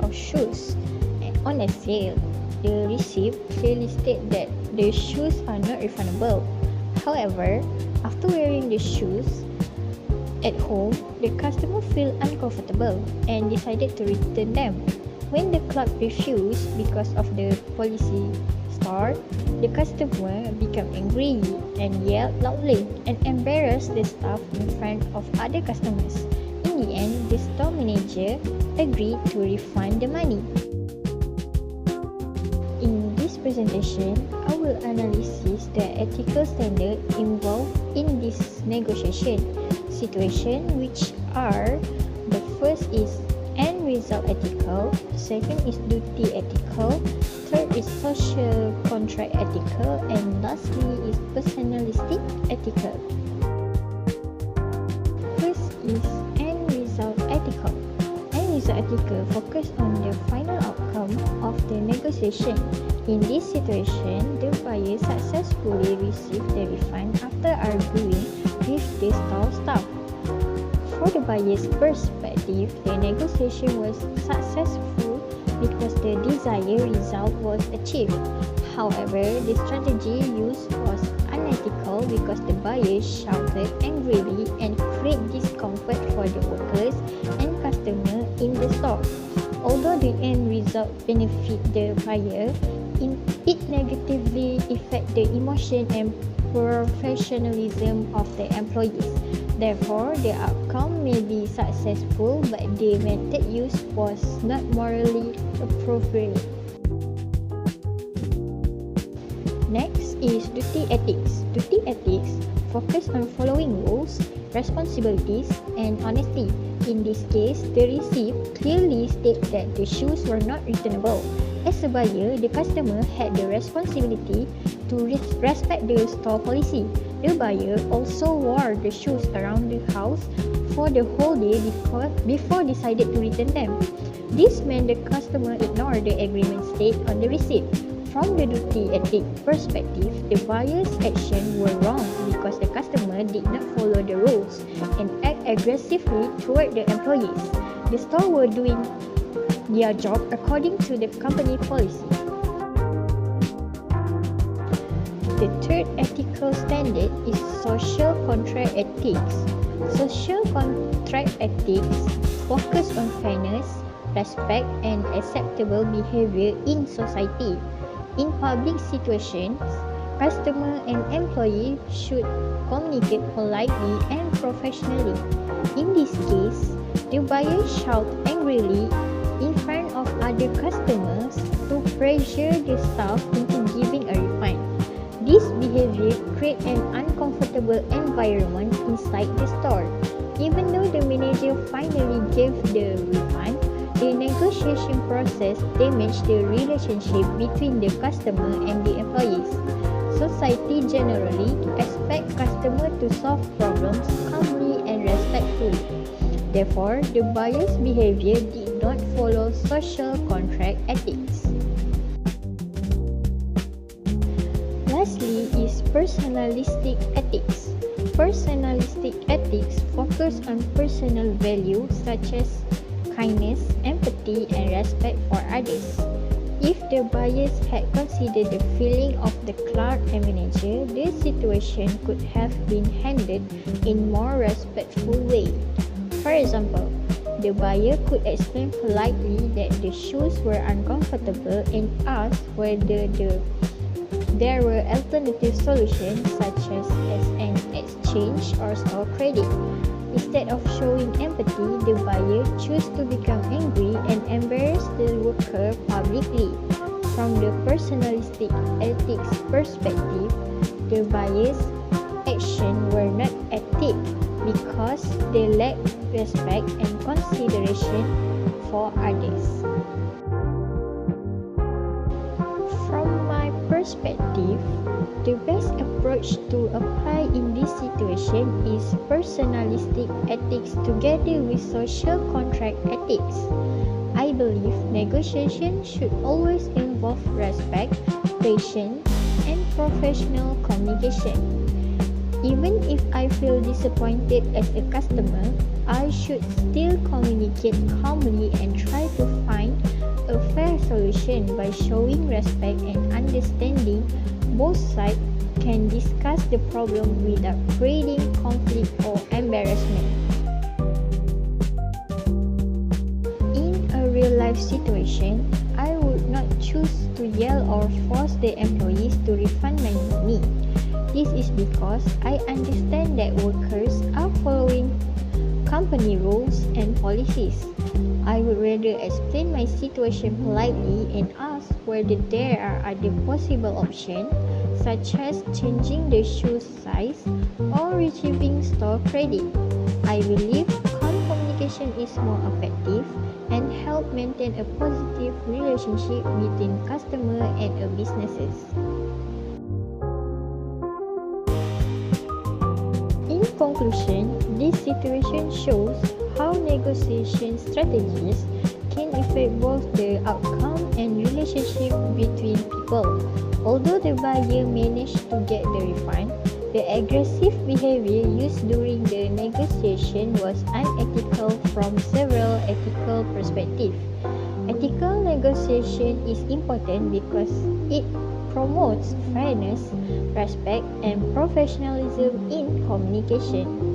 of shoes on a sale. The receipt clearly states that the shoes are not refundable. However, after wearing the shoes at home, the customer felt uncomfortable and decided to return them. When the clerk refused because of the policy store, the customer became angry and yelled loudly and embarrassed the staff in front of other customers. In the end, the store manager agreed to refund the money. In this presentation, I will analyze the ethical standard involved in this negotiation situation, which are: the first is end result ethical, second is duty ethical, third is social contract ethical, and lastly is personalistic ethical. First is end result ethical. End result ethical focus on the final outcome of the negotiation. In this situation, the buyer successfully received the refund after arguing with the store staff. For the buyer's perspective, the negotiation was successful because the desired result was achieved. However, the strategy used was unethical because the buyer shouted angrily and created discomfort for the workers and customers in the store. Although the end result benefit the buyer, it negatively affect the emotion and professionalism of the employees. Therefore, the outcome may be successful, but the method used was not morally appropriate. Next is duty ethics. Duty ethics focus on following rules, responsibilities, and honesty. In this case, the receipt clearly states that the shoes were not returnable. As a buyer, the customer had the responsibility to respect the store policy. The buyer also wore the shoes around the house for the whole day before decided to return them. This meant the customer ignored the agreement stated on the receipt. From the duty ethic perspective, the buyer's actions were wrong because the customer did not follow the rules and act aggressively toward the employees. The store were doing their job according to the company policy. The third ethical standard is social contract ethics. Social contract ethics focus on fairness, respect, and acceptable behavior in society. In public situations, customer and employee should communicate politely and professionally. In this case, the buyer shouted angrily in front of other customers to pressure the staff into giving a refund. This behavior created an uncomfortable environment inside the store. Even though the manager finally gave the refund, the negotiation process damaged the relationship between the customer and the employees. Society generally expects customers to solve problems calmly and respectfully. Therefore, the buyer's behavior did not follow social contract ethics. Lastly is personalistic ethics. Personalistic ethics focus on personal values such as kindness, empathy, and respect for others. If the buyers had considered the feeling of the clerk and manager, the situation could have been handled in more respectful way. For example, the buyer could explain politely that the shoes were uncomfortable and ask whether there were alternative solutions such as an exchange or store credit. Instead of showing empathy, the buyer chose to become angry and embarrass the worker publicly. From the personalistic ethics perspective, the buyer's actions were not ethical because they lacked respect and consideration for others. From my perspective, the best approach to apply in this situation is personalistic ethics together with social contract ethics. I believe negotiation should always involve respect, patience, and professional communication. Even if I feel disappointed as a customer, I should still communicate calmly and try to find communication by showing respect and understanding. Both sides can discuss the problem without creating conflict or embarrassment. In a real-life situation, I would not choose to yell or force the employees to refund my money. This is because I understand that workers are following company rules and policies. I would rather explain my situation politely and ask whether there are other possible options, such as changing the shoe size or retrieving store credit. I believe calm communication is more effective and help maintain a positive relationship between customer and businesses. In conclusion, this situation shows how negotiation strategies can affect both the outcome and relationship between people. Although the buyer managed to get the refund, the aggressive behavior used during the negotiation was unethical from several ethical perspectives. Ethical negotiation is important because it promotes fairness, respect, and professionalism in communication.